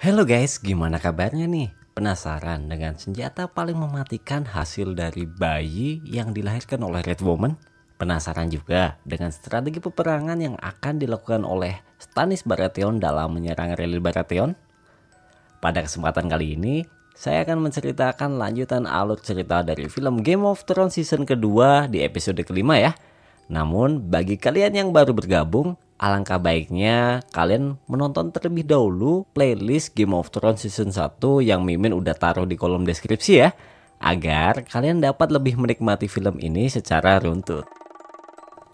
Halo guys, gimana kabarnya nih? Penasaran dengan senjata paling mematikan hasil dari bayi yang dilahirkan oleh Red Woman? Penasaran juga dengan strategi peperangan yang akan dilakukan oleh Stannis Baratheon dalam menyerang Renly Baratheon? Pada kesempatan kali ini, saya akan menceritakan lanjutan alur cerita dari film Game of Thrones season kedua di episode kelima ya. Namun bagi kalian yang baru bergabung, alangkah baiknya kalian menonton terlebih dahulu playlist Game of Thrones season 1 yang Mimin udah taruh di kolom deskripsi ya, agar kalian dapat lebih menikmati film ini secara runtut.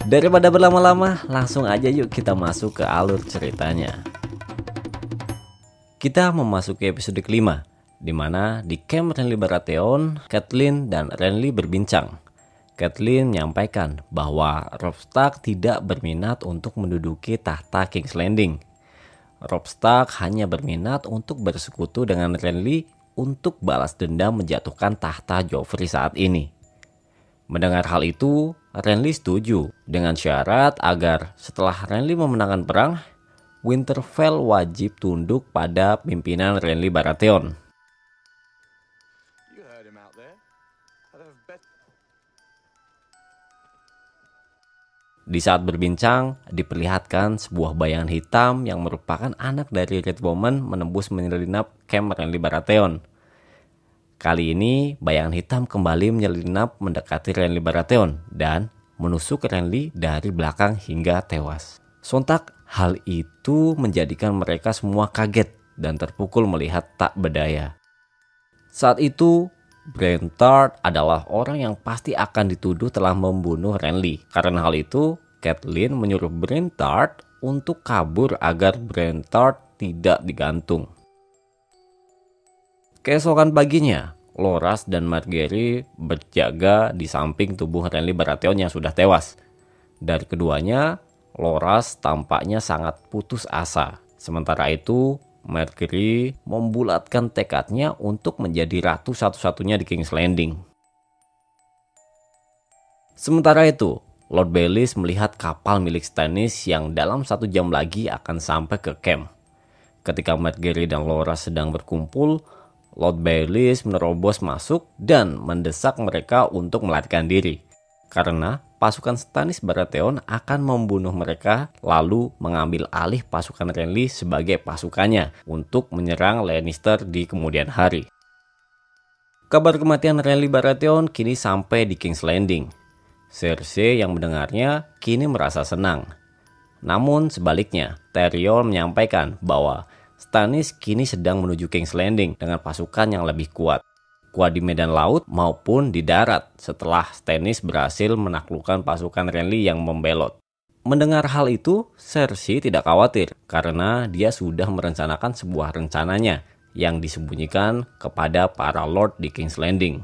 Daripada berlama-lama, langsung aja yuk kita masuk ke alur ceritanya. Kita memasuki episode kelima, di mana di camp Renly Baratheon, Catelyn dan Renly berbincang. Catelyn menyampaikan bahwa Robb Stark tidak berminat untuk menduduki tahta King's Landing. Robb Stark hanya berminat untuk bersekutu dengan Renly untuk balas dendam menjatuhkan tahta Joffrey saat ini. Mendengar hal itu, Renly setuju dengan syarat agar setelah Renly memenangkan perang, Winterfell wajib tunduk pada pimpinan Renly Baratheon. Di saat berbincang, diperlihatkan sebuah bayangan hitam yang merupakan anak dari Red Woman menembus menyelinap camp Renly Baratheon. Kali ini, bayangan hitam kembali menyelinap mendekati Renly Baratheon dan menusuk Renly dari belakang hingga tewas. Sontak, hal itu menjadikan mereka semua kaget dan terpukul melihat tak berdaya. Saat itu, Brienne Tarth adalah orang yang pasti akan dituduh telah membunuh Renly. Karena hal itu, Catelyn menyuruh Brienne Tarth untuk kabur agar Brienne Tarth tidak digantung. Keesokan paginya, Loras dan Margaery berjaga di samping tubuh Renly Baratheon yang sudah tewas. Dari keduanya, Loras tampaknya sangat putus asa. Sementara itu, Margaery membulatkan tekadnya untuk menjadi ratu satu-satunya di King's Landing. Sementara itu, Lord Baelish melihat kapal milik Stannis yang dalam 1 jam lagi akan sampai ke camp. Ketika Margaery dan Loras sedang berkumpul, Lord Baelish menerobos masuk dan mendesak mereka untuk melarikan diri. Karena pasukan Stannis Baratheon akan membunuh mereka lalu mengambil alih pasukan Renly sebagai pasukannya untuk menyerang Lannister di kemudian hari. Kabar kematian Renly Baratheon kini sampai di King's Landing. Cersei yang mendengarnya kini merasa senang. Namun sebaliknya, Tyrion menyampaikan bahwa Stannis kini sedang menuju King's Landing dengan pasukan yang lebih kuat di medan laut maupun di darat setelah Stannis berhasil menaklukkan pasukan Renly yang membelot. Mendengar hal itu, Cersei tidak khawatir karena dia sudah merencanakan sebuah rencananya yang disembunyikan kepada para lord di King's Landing.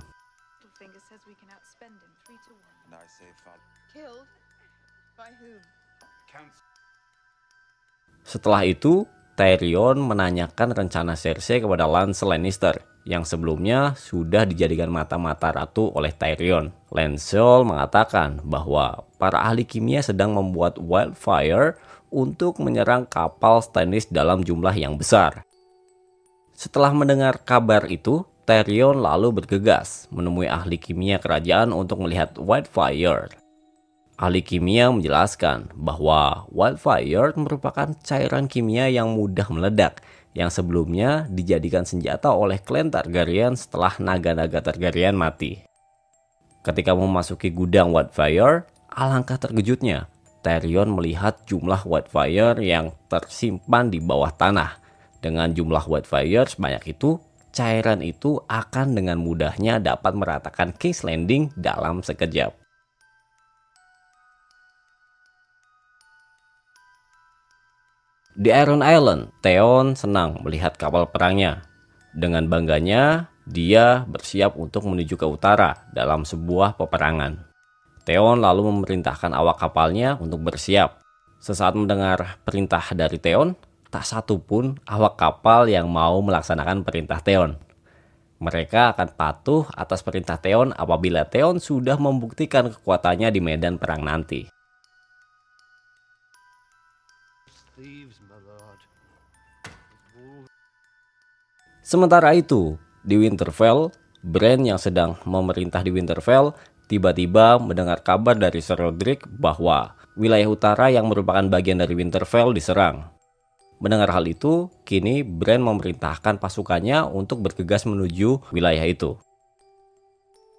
Setelah itu, Tyrion menanyakan rencana Cersei kepada Lance Lannister yang sebelumnya sudah dijadikan mata-mata ratu oleh Tyrion. Lancel mengatakan bahwa para ahli kimia sedang membuat wildfire untuk menyerang kapal Stannis dalam jumlah yang besar. Setelah mendengar kabar itu, Tyrion lalu bergegas menemui ahli kimia kerajaan untuk melihat wildfire. Ahli kimia menjelaskan bahwa wildfire merupakan cairan kimia yang mudah meledak yang sebelumnya dijadikan senjata oleh klan Targaryen setelah naga-naga Targaryen mati. Ketika memasuki gudang wildfire, alangkah terkejutnya Tyrion melihat jumlah wildfire yang tersimpan di bawah tanah. Dengan jumlah wildfire sebanyak itu, cairan itu akan dengan mudahnya dapat meratakan King's Landing dalam sekejap. Di Iron Island, Theon senang melihat kapal perangnya. Dengan bangganya, dia bersiap untuk menuju ke utara dalam sebuah peperangan. Theon lalu memerintahkan awak kapalnya untuk bersiap. Sesaat mendengar perintah dari Theon, tak satu pun awak kapal yang mau melaksanakan perintah Theon. Mereka akan patuh atas perintah Theon apabila Theon sudah membuktikan kekuatannya di medan perang nanti. Sementara itu, di Winterfell, Bran yang sedang memerintah di Winterfell tiba-tiba mendengar kabar dari Ser Rodrik bahwa wilayah utara yang merupakan bagian dari Winterfell diserang. Mendengar hal itu, kini Bran memerintahkan pasukannya untuk bergegas menuju wilayah itu.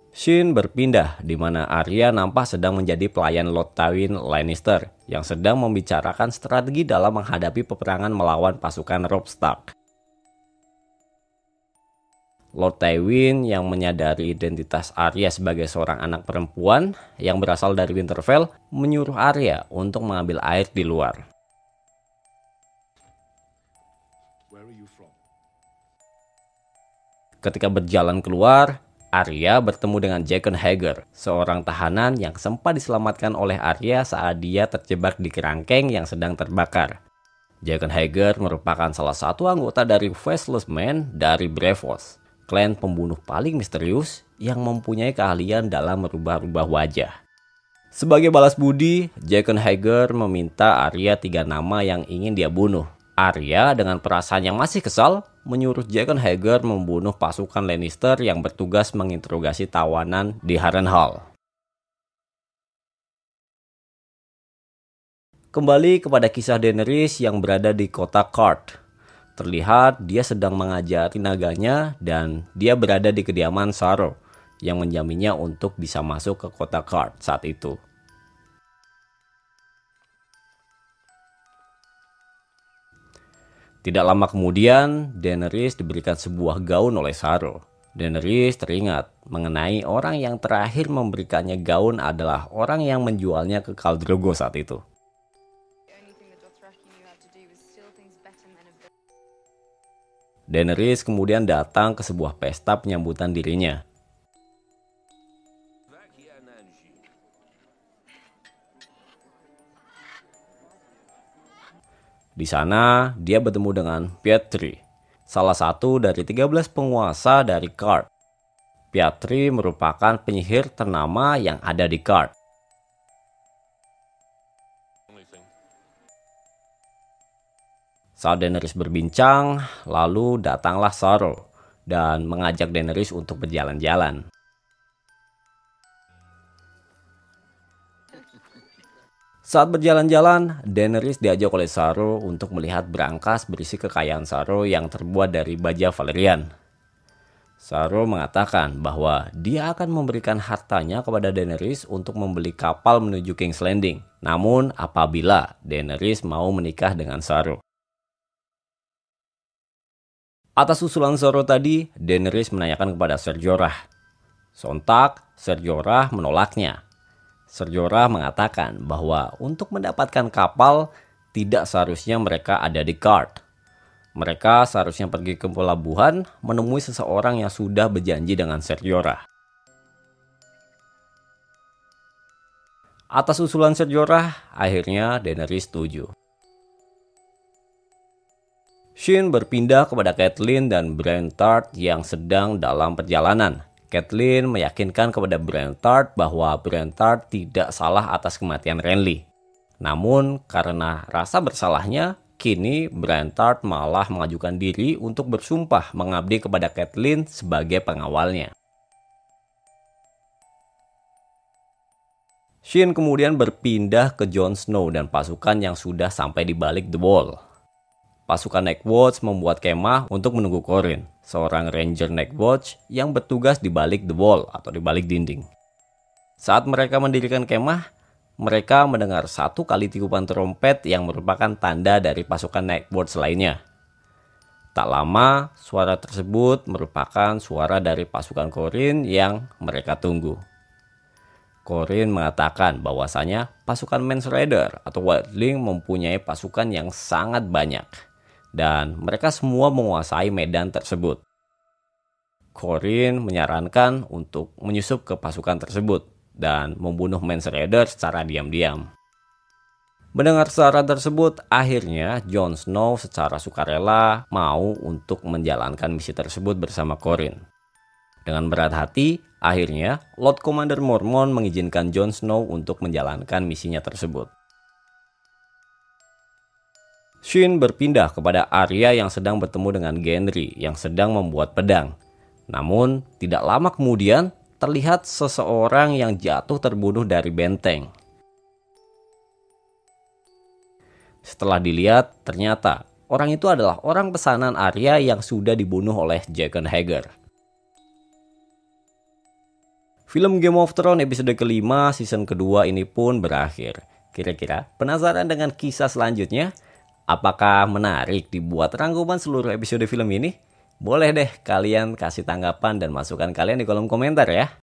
Scene berpindah di mana Arya nampak sedang menjadi pelayan Lord Tywin Lannister yang sedang membicarakan strategi dalam menghadapi peperangan melawan pasukan Robb Stark. Lord Tywin yang menyadari identitas Arya sebagai seorang anak perempuan yang berasal dari Winterfell menyuruh Arya untuk mengambil air di luar. Ketika berjalan keluar, Arya bertemu dengan Jaqen H'ghar, seorang tahanan yang sempat diselamatkan oleh Arya saat dia terjebak di kerangkeng yang sedang terbakar. Jaqen H'ghar merupakan salah satu anggota dari Faceless Men dari Braavos, klan pembunuh paling misterius yang mempunyai keahlian dalam merubah-rubah wajah. Sebagai balas budi, Jaqen H'ghar meminta Arya 3 nama yang ingin dia bunuh. Arya dengan perasaan yang masih kesal menyuruh Jaqen H'ghar membunuh pasukan Lannister yang bertugas menginterogasi tawanan di Harrenhal. Kembali kepada kisah Daenerys yang berada di kota Qarth. Terlihat dia sedang mengajari naganya dan dia berada di kediaman Saro yang menjaminnya untuk bisa masuk ke kota Qarth saat itu. Tidak lama kemudian, Daenerys diberikan sebuah gaun oleh Saro. Daenerys teringat mengenai orang yang terakhir memberikannya gaun adalah orang yang menjualnya ke Khal Drogo saat itu. Daenerys kemudian datang ke sebuah pesta penyambutan dirinya. Di sana, dia bertemu dengan Pietri, salah satu dari 13 penguasa dari Qarth. Pietri merupakan penyihir ternama yang ada di Qarth. Saat Daenerys berbincang, lalu datanglah Saro dan mengajak Daenerys untuk berjalan-jalan. Saat berjalan-jalan, Daenerys diajak oleh Saro untuk melihat berangkas berisi kekayaan Saro yang terbuat dari baja Valyrian. Saro mengatakan bahwa dia akan memberikan hartanya kepada Daenerys untuk membeli kapal menuju King's Landing. Namun apabila Daenerys mau menikah dengan Saro. Atas usulan Saro tadi, Daenerys menanyakan kepada Ser Jorah. Sontak, Ser Jorah menolaknya. Ser Jorah mengatakan bahwa untuk mendapatkan kapal, tidak seharusnya mereka ada di Qarth. Mereka seharusnya pergi ke pelabuhan menemui seseorang yang sudah berjanji dengan Ser Jorah. Atas usulan Ser Jorah, akhirnya Daenerys setuju. Scene berpindah kepada Catelyn dan Brienne Tarth yang sedang dalam perjalanan. Catelyn meyakinkan kepada Brienne Tarth bahwa Brienne Tarth tidak salah atas kematian Renly. Namun karena rasa bersalahnya, kini Brienne Tarth malah mengajukan diri untuk bersumpah mengabdi kepada Catelyn sebagai pengawalnya. Scene kemudian berpindah ke Jon Snow dan pasukan yang sudah sampai di balik The Wall. Pasukan Nightwatch membuat kemah untuk menunggu Qhorin, seorang ranger Nightwatch yang bertugas di balik The Wall atau di balik dinding. Saat mereka mendirikan kemah, mereka mendengar 1 kali tiupan trompet yang merupakan tanda dari pasukan Nightwatch lainnya. Tak lama, suara tersebut merupakan suara dari pasukan Qhorin yang mereka tunggu. Qhorin mengatakan bahwasanya pasukan Mance Rayder atau Wildling mempunyai pasukan yang sangat banyak. Dan mereka semua menguasai medan tersebut. Qhorin menyarankan untuk menyusup ke pasukan tersebut dan membunuh Mance Rayder secara diam-diam. Mendengar saran tersebut, akhirnya Jon Snow secara sukarela mau untuk menjalankan misi tersebut bersama Qhorin. Dengan berat hati, akhirnya Lord Commander Mormont mengizinkan Jon Snow untuk menjalankan misinya tersebut. Shin berpindah kepada Arya yang sedang bertemu dengan Gendry yang sedang membuat pedang. Namun, tidak lama kemudian terlihat seseorang yang jatuh terbunuh dari benteng. Setelah dilihat, ternyata orang itu adalah orang pesanan Arya yang sudah dibunuh oleh Jaqen H'ghar. Film Game of Thrones episode kelima season kedua ini pun berakhir. Kira-kira penasaran dengan kisah selanjutnya? Apakah menarik dibuat rangkuman seluruh episode film ini? Boleh deh kalian kasih tanggapan dan masukan kalian di kolom komentar ya.